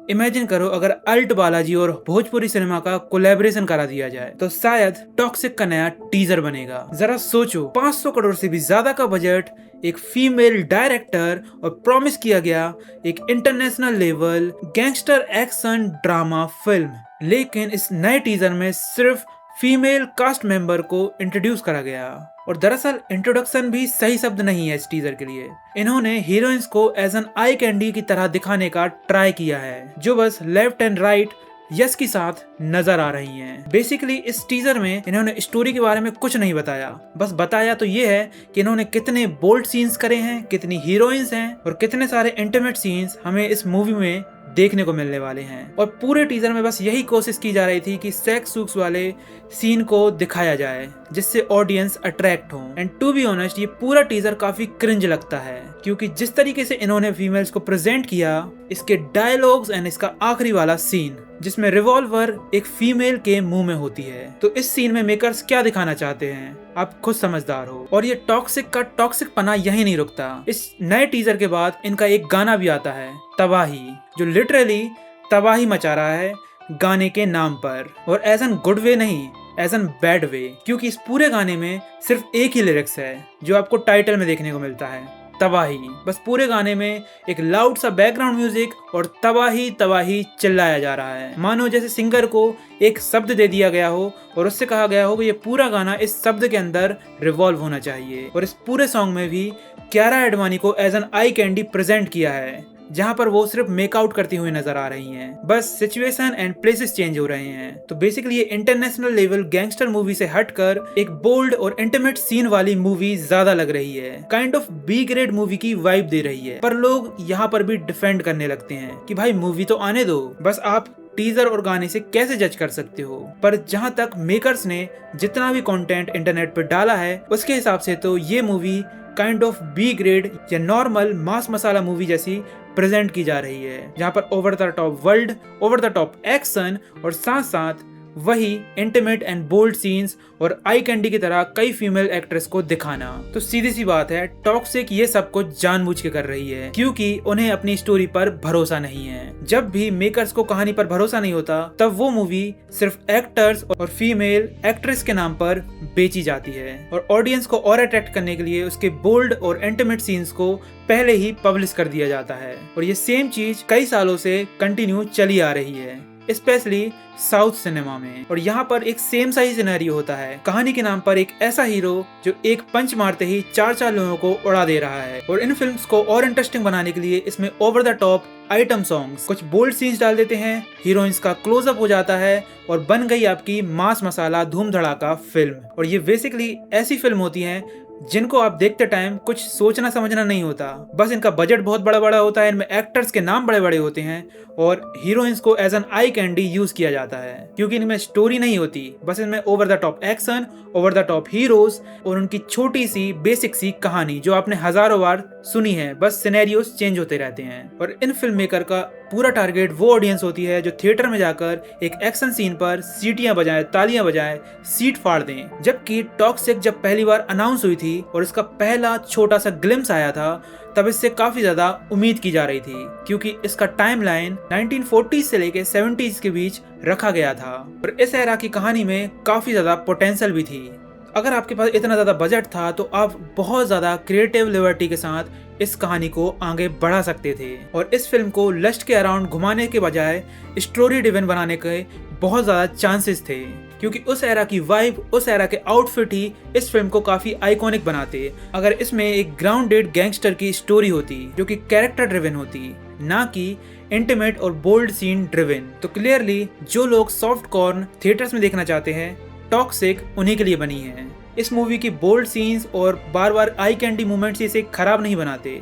Imagine करो अगर alt Balaji और भोजपुरी सिनेमा का कोलैबोरेशन करा दिया जाए तो शायद टॉक्सिक का नया टीजर बनेगा। जरा सोचो, 500 करोड़ से भी ज्यादा का बजट, एक फीमेल डायरेक्टर और प्रॉमिस किया गया एक international level gangster action drama film, लेकिन इस नए टीजर में सिर्फ फीमेल कास्ट मेंबर को इंट्रोड्यूस करा गया। और दरअसल इंट्रोडक्शन भी सही शब्द नहीं है इस टीजर के लिए। इन्होंने हीरोइंस को एज एन आई कैंडी की तरह दिखाने का ट्राई किया है, जो बस लेफ्ट एंड राइट यस के साथ नजर आ रही हैं। बेसिकली इस टीजर में इन्होंने स्टोरी के बारे में कुछ नहीं बताया, बस बताया तो ये है कि इन्होंने कितने बोल्ड सीन्स करे हैं, कितनी हीरोइंस हैं और कितने सारे इंटीमेट सीन्स हमें इस मूवी में देखने को मिलने वाले हैं। और पूरे टीजर में बस यही कोशिश की जा रही थी कि सेक्स सूक्स वाले सीन को दिखाया जाए जिससे ऑडियंस अट्रैक्ट हो। एंड टू बी ऑनेस्ट ये पूरा टीजर काफी क्रिंज लगता है, क्योंकि जिस तरीके से इन्होंने फीमेल्स को प्रेजेंट किया, इसके डायलॉग्स एंड इसका आखिरी वाला सीन जिसमें रिवॉल्वर एक फीमेल के मुंह में होती है, तो इस सीन में मेकर्स क्या दिखाना चाहते हैं आप खुद समझदार हो। और ये टॉक्सिक का टॉक्सिक पना यही नहीं रुकता। इस नए टीजर के बाद इनका एक गाना भी आता है, तबाही, जो लिटरली तबाही मचा रहा है गाने के नाम पर, और एज एन गुड वे नहीं, एज एन बैड वे, क्योंकि इस पूरे गाने में सिर्फ एक ही लिरिक्स है जो आपको टाइटल में देखने को मिलता है, तबाही। बस पूरे गाने में एक लाउड सा बैकग्राउंड म्यूजिक और तबाही तबाही चिल्लाया जा रहा है, मानो जैसे सिंगर को एक शब्द दे दिया गया हो और उससे कहा गया हो कि ये पूरा गाना इस शब्द के अंदर रिवॉल्व होना चाहिए। और इस पूरे सॉन्ग में भी कियारा एडवाणी को as an eye candy present किया है, जहां पर वो सिर्फ मेकआउट करती हुई नजर आ रही हैं। बस सिचुएशन एंड प्लेसेस चेंज हो रहे हैं। तो बेसिकली ये इंटरनेशनल लेवल गैंगस्टर मूवी से हटकर एक बोल्ड और इंटीमेट सीन वाली मूवी ज्यादा लग रही है, kind of B grade movie की वाइब दे रही है। पर लोग यहाँ पर भी डिफेंड करने लगते हैं कि भाई मूवी तो आने दो, बस आप टीजर और गाने से कैसे जज कर सकते हो। पर जहां तक मेकर्स ने जितना भी कंटेंट इंटरनेट पर डाला है उसके हिसाब से तो ये movie kind of B grade या नॉर्मल मास मसाला मूवी जैसी प्रेजेंट की जा रही है, जहां पर over the top world, over the top action और साथ साथ वही इंटीमेट एंड बोल्ड सीन्स और आई कैंडी की तरह कई फीमेल एक्ट्रेस को दिखाना। तो सीधी सी बात है, टॉक्सिक ये सब कुछ जानबूझ के कर रही है, क्योंकि उन्हें अपनी स्टोरी पर भरोसा नहीं है। जब भी मेकर्स को कहानी पर भरोसा नहीं होता तब वो मूवी सिर्फ एक्टर्स और फीमेल एक्ट्रेस के नाम पर बेची जाती है, और ऑडियंस को और अट्रैक्ट करने के लिए उसके बोल्ड और इंटीमेट सीन्स को पहले ही पब्लिश कर दिया जाता है। और ये सेम चीज कई सालों से कंटिन्यू चली आ रही है, स्पेशली साउथ सिनेमा में। और यहाँ पर एक सेम सा ही सिनेरियो होता है, कहानी के नाम पर एक ऐसा हीरो जो एक पंच मारते ही चार चार लोगों को उड़ा दे रहा है। और इन फिल्म्स को और इंटरेस्टिंग बनाने के लिए इसमें over the top item songs, कुछ बोल्ड सीन्स डाल देते हैं, हीरोइंस का क्लोजअप हो जाता है और बन गई आपकी मास मसाला धूम धड़ाका फिल्म। और ये बेसिकली ऐसी फिल्म होती है जिनको आप देखते टाइम कुछ सोचना समझना नहीं होता, बस इनका बजट बहुत बड़ा बड़ा होता है, इनमें एक्टर्स के नाम बड़े बड़े होते हैं और हीरोइंस को as an eye candy use किया जाता है, क्योंकि इनमें स्टोरी नहीं होती, बस इनमें over the top action, over the top heroes और उनकी छोटी सी बेसिक सी कहानी जो आपने हजारों बार सुनी है, बस सिनेरियोस चेंज होते रहते हैं। और इन फिल्म मेकर का पूरा टारगेट वो ऑडियंस होती है जो थिएटर में जाकर एक एक्शन सीन पर सीटियां बजाए, तालियां बजाए, सीट फाड़ दें। जबकि टॉक्सिक जब पहली बार अनाउंस हुई थी और इसका पहला छोटा सा ग्लिम्स आया था, तब इससे काफी ज्यादा उम्मीद की जा रही थी, क्योंकि इसका टाइमलाइन 1940s से लेके 70s के बीच रखा गया था और इस एरा की कहानी में काफी ज्यादा पोटेंशियल भी थी। अगर आपके पास इतना ज्यादा बजट था तो आप बहुत ज्यादा क्रिएटिव लिबर्टी के साथ इस कहानी को आगे बढ़ा सकते थे और इस फिल्म को लस्ट के अराउंड घुमाने के बजाय स्टोरी ड्रिवन बनाने के बहुत ज्यादा चांसेस थे, क्योंकि उस एरा की वाइब, उस एरा के आउटफिट ही इस फिल्म को काफी आइकॉनिक बनाते। अगर इसमें एक ग्राउंडेड गैंगस्टर की स्टोरी होती जो कि कैरेक्टर ड्रिवन होती, ना कि इंटीमेट और बोल्ड सीन ड्रिवन, तो क्लियरली जो लोग सॉफ्ट कॉर्न थिएटर्स में देखना चाहते हैं, टॉक्सिक उन्हीं के लिए बनी है। इस मूवी की बोल्ड सीन्स और बार बार आई कैंडी मूवमेंट्स इसे खराब नहीं बनाते,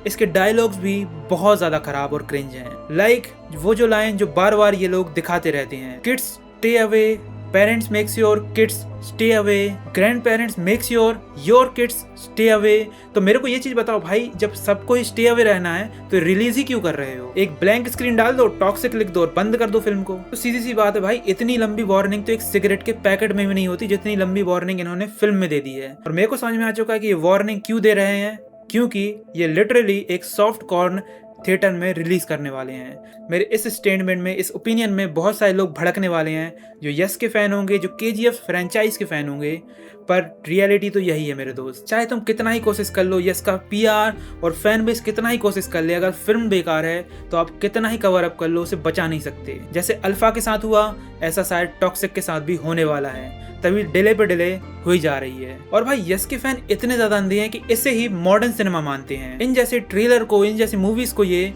इसके डायलॉग्स भी बहुत ज्यादा खराब और क्रिंज हैं। लाइक वो जो लाइन जो बार बार ये लोग दिखाते रहते हैं, kids stay away, parents makes your kids stay away, grand parents makes your kids stay away. तो मेरे को ये चीज बताओ भाई, जब सबको ही स्टे अवे रहना है तो रिलीज ही क्यों कर रहे हो? एक ब्लैंक स्क्रीन डाल दो, टॉक्सिक लिख दो और बंद कर दो फिल्म को। तो सीधी सी बात है भाई, इतनी लंबी वार्निंग तो एक सिगरेट के पैकेट में भी नहीं होती जितनी लंबी वार्निंग इन्होंने फिल्म में दे दी है। और मेरे को समझ में आ चुका है कि ये वार्निंग क्यों दे रहे हैं, क्योंकि ये लिटरली एक सॉफ्ट कॉर्न थिएटर में रिलीज करने वाले हैं। मेरे इस स्टेटमेंट में, इस ओपिनियन में बहुत सारे लोग भड़कने वाले हैं, जो यस के फैन होंगे, जो केजीएफ फ्रेंचाइज के फैन होंगे, पर रियलिटी तो यही है मेरे दोस्त। चाहे तुम कितना ही कोशिश कर लो, यस का पीआर और फैन बेस कितना ही कोशिश कर ले, अगर फिल्म बेकार है तो आप कितना ही कवर अप कर लो, उसे बचा नहीं सकते। जैसे अल्फा के साथ हुआ, ऐसा शायद टॉक्सिक के साथ भी होने वाला है, तभी डिले पे डिले हुई जा रही है। और भाई यस के फैन इतने ज्यादा अंधे हैं कि इसे ही मॉडर्न सिनेमा मानते हैं। इन जैसे ट्रेलर को, इन जैसी मूवीज को ये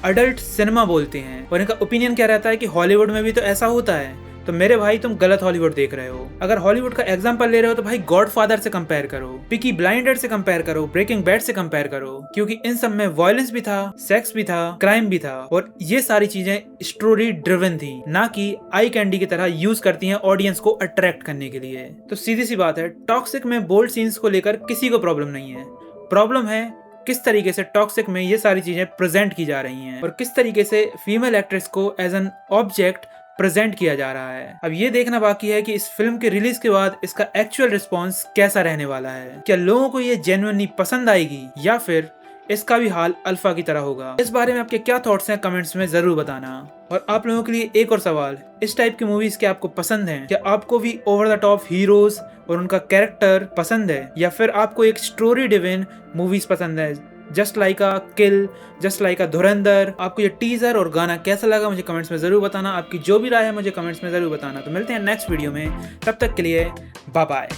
अडल्ट सिनेमा बोलते हैं। और इनका ओपिनियन क्या रहता है कि हॉलीवुड में भी तो ऐसा होता है। तो मेरे भाई तुम गलत हॉलीवुड देख रहे हो। अगर हॉलीवुड का एग्जांपल ले रहे हो तो भाई गॉडफादर से कंपेयर करो, पीकी ब्लाइंडर्स से कंपेयर करो, ब्रेकिंग बैड से कंपेयर करो, क्योंकि इन सब में वायलेंस भी था, सेक्स भी था, क्राइम भी था, और ये सारी चीजें स्टोरी ड्रिवन थी, ना कि आई कैंडी की तरह यूज करती हैं ऑडियंस को अट्रैक्ट करने के लिए। तो सीधी सी बात है, टॉक्सिक में बोल्ड सीन्स को लेकर किसी को प्रॉब्लम नहीं है। प्रॉब्लम है किस तरीके से टॉक्सिक में ये सारी चीजें प्रेजेंट की जा रही हैं और किस तरीके से फीमेल एक्ट्रेस को एज एन ऑब्जेक्ट प्रेजेंट किया जा रहा है। अब ये देखना बाकी है कि इस फिल्म के रिलीज के बाद इसका एक्चुअल रिस्पॉन्स कैसा रहने वाला है। क्या लोगों को ये जेन्युइनली पसंद आएगी या फिर इसका भी हाल अल्फा की तरह होगा। इस बारे में आपके क्या थॉट्स हैं कमेंट्स में जरूर बताना। और आप लोगों के लिए एक और सवाल, इस टाइप की मूवीज क्या आपको पसंद हैं? क्या आपको भी ओवर द टॉप हीरोज और उनका कैरेक्टर पसंद है, या फिर आपको एक स्टोरी ड्रिवन मूवीज पसंद है, जस्ट लाइक अ किल, जस्ट लाइक अ धुरंधर? आपको ये टीजर और गाना कैसा लगा मुझे कमेंट्स में जरूर बताना। आपकी जो भी राय है मुझे कमेंट्स में जरूर बताना। तो मिलते हैं नेक्स्ट वीडियो में, तब तक के लिए बाय बाय।